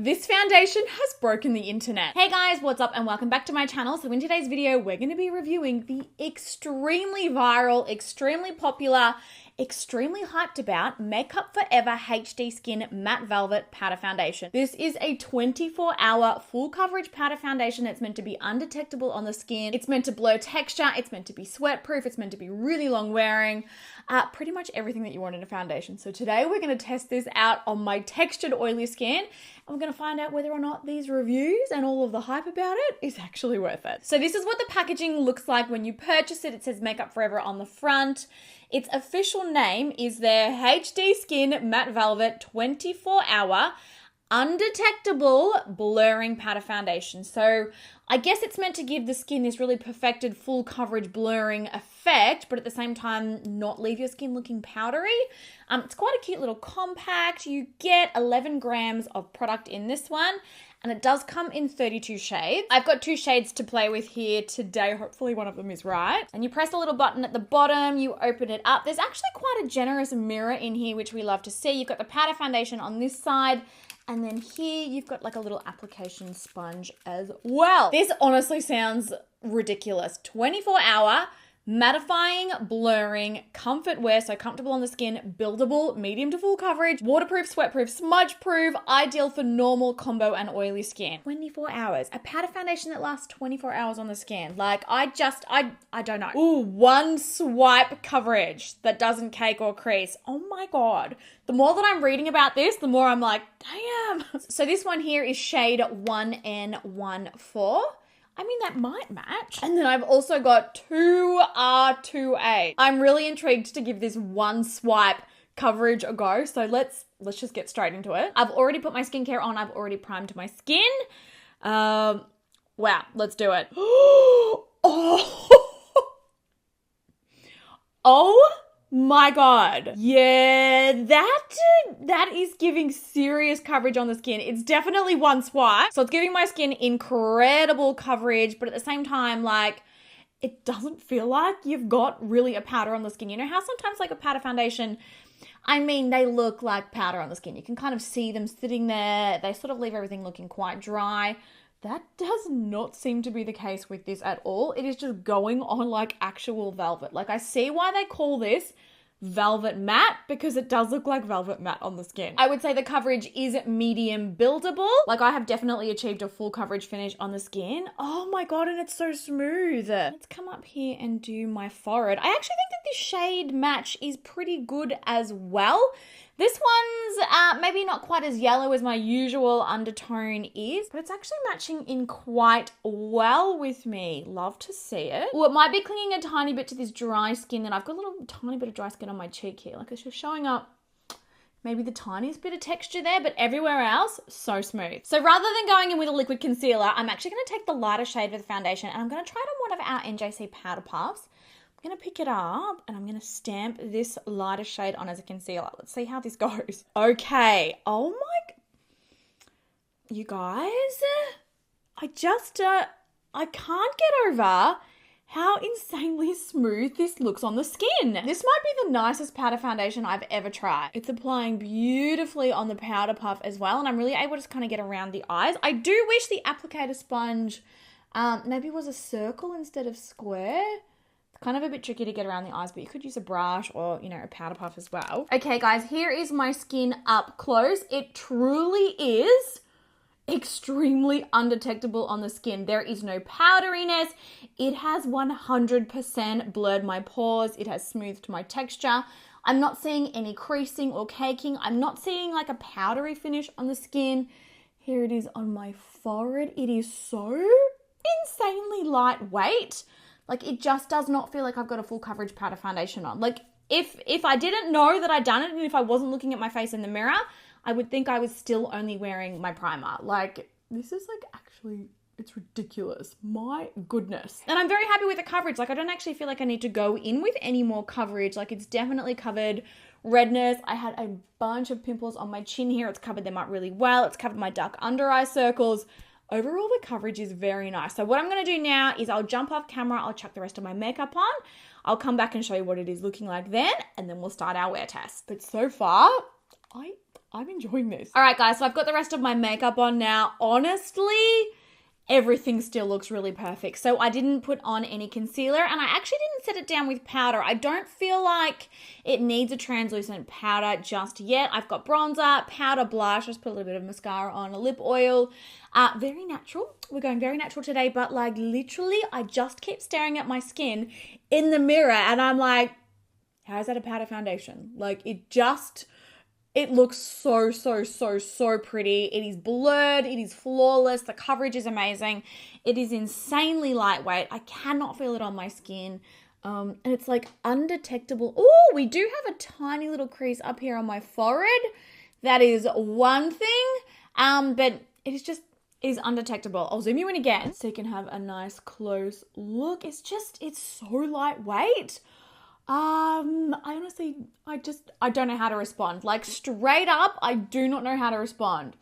This foundation has broken the internet. Hey guys, what's up and welcome back to my channel. So in today's video, we're going to be reviewing the extremely viral, extremely popular, extremely hyped about Makeup Forever HD Skin Matte Velvet Powder Foundation. This is a 24-hour full coverage powder foundation that's meant to be undetectable on the skin. It's meant to blur texture. It's meant to be sweat proof. It's meant to be really long wearing. Pretty much everything that you want in a foundation. So today we're going to test this out on my textured oily skin. And we're going to find out whether or not these reviews and all of the hype about it is actually worth it. So this is what the packaging looks like when you purchase it. It says Makeup Forever on the front. Its official name is their HD Skin Matte Velvet 24-hour undetectable blurring powder foundation. So I guess it's meant to give the skin this really perfected full coverage blurring effect, but at the same time not leave your skin looking powdery. It's quite a cute little compact. You get 11 grams of product in this one, and it does come in 32 shades. I've got 2 shades to play with here today. Hopefully one of them is right. And you press a little button at the bottom, you open it up. There's actually quite a generous mirror in here, which we love to see. You've got the powder foundation on this side, and then here you've got like a little application sponge as well. This honestly sounds ridiculous. 24-hour mattifying, blurring, comfort wear, so comfortable on the skin, buildable, medium to full coverage, waterproof, sweatproof, smudge proof, ideal for normal, combo, and oily skin. 24 hours. A powder foundation that lasts 24 hours on the skin. Like, I don't know. Ooh, one swipe coverage that doesn't cake or crease. Oh my God. The more that I'm reading about this, the more I'm like, damn. So this one here is shade 1N14. I mean, that might match. And then I've also got 2R28. I'm really intrigued to give this one swipe coverage a go. So let's just get straight into it. I've already put my skincare on. I've already primed my skin. Wow, let's do it. Oh my God. Yeah, that is giving serious coverage on the skin. It's definitely one swipe. So it's giving my skin incredible coverage, but at the same time, like, it doesn't feel like you've got really a powder on the skin. You know how sometimes like a powder foundation, I mean, they look like powder on the skin. You can kind of see them sitting there. They sort of leave everything looking quite dry. That does not seem to be the case with this at all. It is just going on like actual velvet. Like, I see why they call this velvet matte, because it does look like velvet matte on the skin. I would say the coverage is medium buildable. Like, I have definitely achieved a full coverage finish on the skin. Oh my God, and it's so smooth. Let's come up here and do my forehead. I actually think that this shade match is pretty good as well. This one's maybe not quite as yellow as my usual undertone is, but it's actually matching in quite well with me. Love to see it. Well, it might be clinging a tiny bit to this dry skin, and I've got a little tiny bit of dry skin on my cheek here. Like, it's just showing up maybe the tiniest bit of texture there, but everywhere else, so smooth. So rather than going in with a liquid concealer, I'm actually going to take the lighter shade of the foundation, and I'm going to try it on one of our NJC powder puffs. I'm going to pick it up and I'm going to stamp this lighter shade on as a concealer. Let's see how this goes. Okay. Oh my, you guys, I can't get over how insanely smooth this looks on the skin. This might be the nicest powder foundation I've ever tried. It's applying beautifully on the powder puff as well, and I'm really able to kind of get around the eyes. I do wish the applicator sponge maybe was a circle instead of square. Kind of a bit tricky to get around the eyes, but you could use a brush or, you know, a powder puff as well. Okay, guys, here is my skin up close. It truly is extremely undetectable on the skin. There is no powderiness. It has 100% blurred my pores. It has smoothed my texture. I'm not seeing any creasing or caking. I'm not seeing like a powdery finish on the skin. Here it is on my forehead. It is so insanely lightweight. Like, it just does not feel like I've got a full coverage powder foundation on. Like, if I didn't know that I'd done it, and if I wasn't looking at my face in the mirror, I would think I was still only wearing my primer. Like, this is like actually, it's ridiculous. My goodness. And I'm very happy with the coverage. Like, I don't actually feel like I need to go in with any more coverage. Like, it's definitely covered redness. I had a bunch of pimples on my chin here. It's covered them up really well. It's covered my dark under eye circles. Overall, the coverage is very nice. So what I'm going to do now is I'll jump off camera. I'll chuck the rest of my makeup on. I'll come back and show you what it is looking like then, and then we'll start our wear test. But so far, I I'm enjoying this. All right, guys, so I've got the rest of my makeup on now. Honestly, everything still looks really perfect. So I didn't put on any concealer, and I actually didn't set it down with powder. I don't feel like it needs a translucent powder just yet. I've got bronzer, powder, blush, just put a little bit of mascara on, a lip oil. Very natural. We're going very natural today, but like literally I just keep staring at my skin in the mirror and I'm like, how is that a powder foundation? Like it looks so, so, so, so pretty. It is blurred. It is flawless. The coverage is amazing. It is insanely lightweight. I cannot feel it on my skin. And it's like undetectable. Oh, we do have a tiny little crease up here on my forehead. That is one thing. But it is undetectable. I'll zoom you in again so you can have a nice close look. It's so lightweight. I honestly, I don't know how to respond. Like straight up, I do not know how to respond.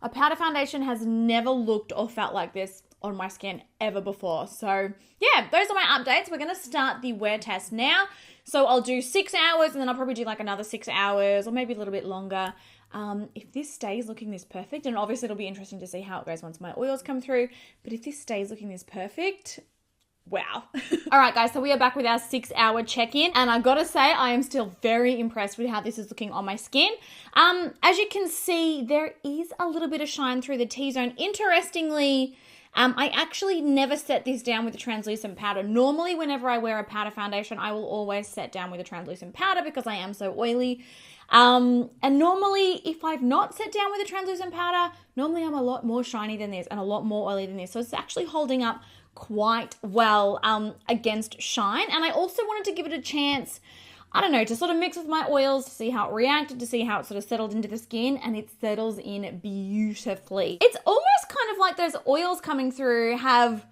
A powder foundation has never looked or felt like this on my skin ever before. So yeah, those are my updates. We're going to start the wear test now. So I'll do 6 hours and then I'll probably do like another 6 hours or maybe a little bit longer. If this stays looking this perfect, and obviously it'll be interesting to see how it goes once my oils come through, but if this stays looking this perfect, wow. All right, guys, so we are back with our 6-hour check-in, and I gotta say, I am still very impressed with how this is looking on my skin. As you can see, there is a little bit of shine through the T-zone. Interestingly, I actually never set this down with a translucent powder. Normally, whenever I wear a powder foundation, I will always set down with a translucent powder because I am so oily. And normally, if I've not set down with a translucent powder, normally I'm a lot more shiny than this and a lot more oily than this. So it's actually holding up quite well against shine. And I also wanted to give it a chance, I don't know, to sort of mix with my oils, to see how it reacted, to see how it sort of settled into the skin, and it settles in beautifully. It's almost kind of like those oils coming through have,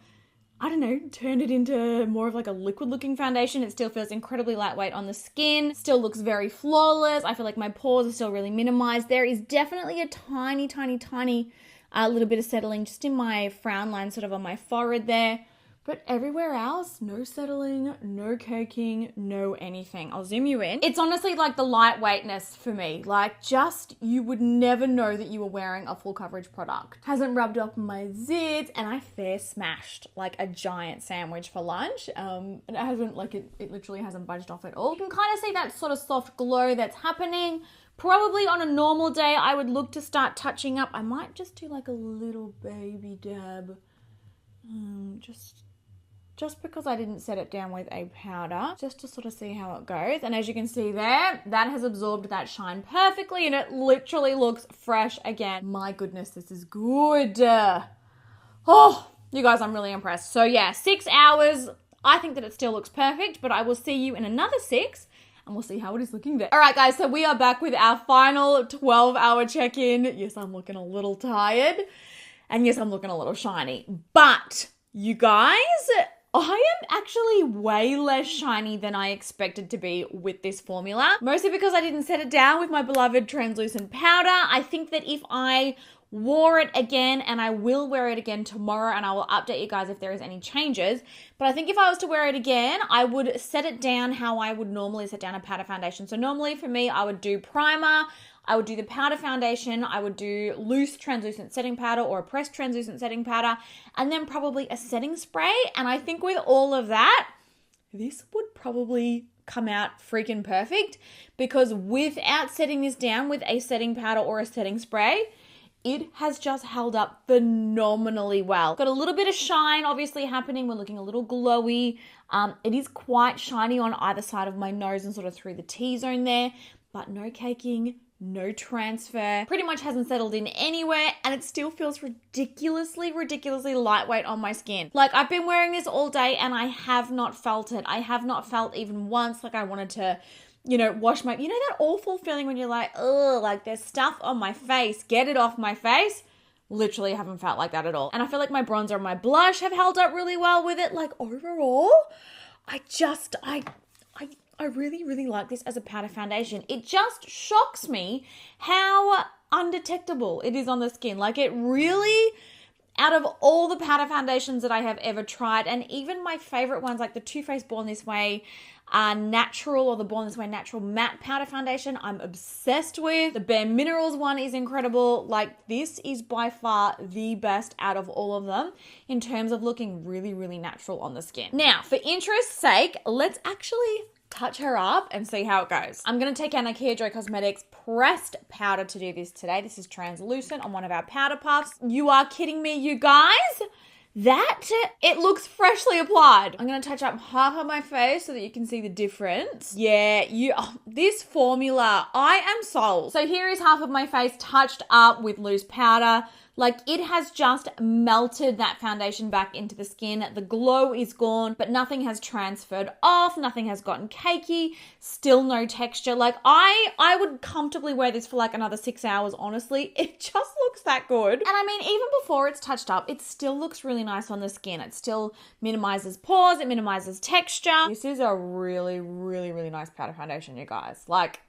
I don't know, turned it into more of like a liquid looking foundation. It still feels incredibly lightweight on the skin, still looks very flawless. I feel like my pores are still really minimized. There is definitely a tiny, tiny, tiny little bit of settling just in my frown line, sort of on my forehead there. But everywhere else, no settling, no caking, no anything. I'll zoom you in. It's honestly like the lightweightness for me. Like just, you would never know that you were wearing a full coverage product. Hasn't rubbed off my zits, and I fair smashed like a giant sandwich for lunch. And it hasn't, like it literally hasn't budged off at all. You can kind of see that sort of soft glow that's happening. Probably on a normal day, I would look to start touching up. I might just do like a little baby dab. Just because I didn't set it down with a powder, just to sort of see how it goes. And as you can see there, that has absorbed that shine perfectly and it literally looks fresh again. My goodness, this is good. Oh, you guys, I'm really impressed. So yeah, 6 hours. I think that it still looks perfect, but I will see you in another 6 and we'll see how it is looking there. All right, guys, so we are back with our final 12-hour check-in. Yes, I'm looking a little tired. And yes, I'm looking a little shiny. But you guys, I am actually way less shiny than I expected to be with this formula. Mostly because I didn't set it down with my beloved translucent powder. I think that if I wore it again, and I will wear it again tomorrow, and I will update you guys if there is any changes. But I think if I was to wear it again, I would set it down how I would normally set down a powder foundation. So normally for me, I would do primer, I would do the powder foundation, I would do loose translucent setting powder or a pressed translucent setting powder, and then probably a setting spray. And I think with all of that, this would probably come out freaking perfect, because without setting this down with a setting powder or a setting spray, it has just held up phenomenally well. Got a little bit of shine obviously happening. We're looking a little glowy. It is quite shiny on either side of my nose and sort of through the T-zone there, but no caking, no transfer. Pretty much hasn't settled in anywhere, and it still feels ridiculously lightweight on my skin. Like, I've been wearing this all day and I have not felt it. I have not felt even once like I wanted to, you know, wash my, you know that awful feeling when you're like, oh, like there's stuff on my face, get it off my face? Literally haven't felt like that at all. And I feel like my bronzer and my blush have held up really well with it. Like overall, I really like this as a powder foundation. It just shocks me how undetectable it is on the skin. Like it really, out of all the powder foundations that I have ever tried, and even my favorite ones like the Too Faced Born This Way, natural, or the Born This Way natural matte powder foundation I'm obsessed with. The Bare Minerals one is incredible. Like, this is by far the best out of all of them in terms of looking really, really natural on the skin. Now, for interest's sake, let's actually touch her up and see how it goes. I'm going to take our Nikkia Joy Cosmetics pressed powder to do this today. This is translucent on one of our powder puffs. You are kidding me, you guys? It looks freshly applied. I'm going to touch up half of my face so that you can see the difference. Yeah, this formula, I am sold. So here is half of my face touched up with loose powder. Like, it has just melted that foundation back into the skin. The glow is gone, but nothing has transferred off. Nothing has gotten cakey. Still no texture. Like, I would comfortably wear this for like another 6 hours, honestly. It just looks that good. And I mean, even before it's touched up, it still looks really nice on the skin. It still minimizes pores. It minimizes texture. This is a really, really, really nice powder foundation, you guys. Like,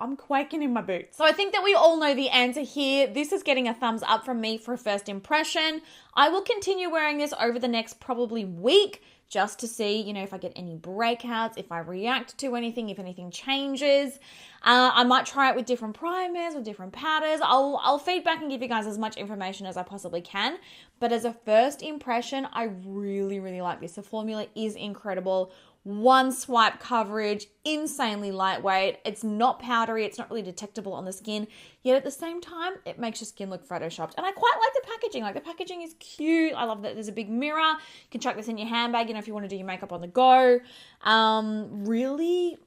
I'm quaking in my boots. So I think that we all know the answer here. This is getting a thumbs up from me for a first impression. I will continue wearing this over the next probably week just to see, you know, if I get any breakouts, if I react to anything, if anything changes. I might try it with different primers or different powders. I'll feed back and give you guys as much information as I possibly can. But as a first impression, I really, really like this. The formula is incredible. One swipe coverage, insanely lightweight. It's not powdery. It's not really detectable on the skin. Yet at the same time, it makes your skin look photoshopped. And I quite like the packaging. Like, the packaging is cute. I love that there's a big mirror. You can chuck this in your handbag, you know, if you want to do your makeup on the go. Really,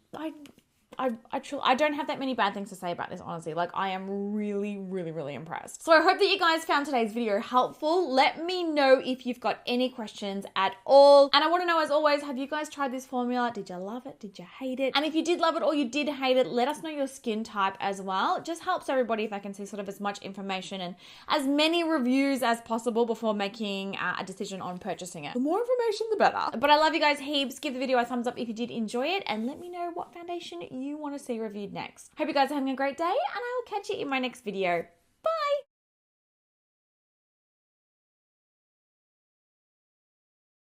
I don't have that many bad things to say about this, honestly. Like, I am really, really, really impressed. So I hope that you guys found today's video helpful. Let me know if you've got any questions at all. And I want to know, as always, have you guys tried this formula? Did you love it? Did you hate it? And if you did love it or you did hate it, let us know your skin type as well. It just helps everybody if I can see sort of as much information and as many reviews as possible before making a decision on purchasing it. The more information, the better. But I love you guys heaps. Give the video a thumbs up if you did enjoy it, and let me know what foundation you want to see reviewed next. Hope you guys are having a great day, and I will catch you in my next video.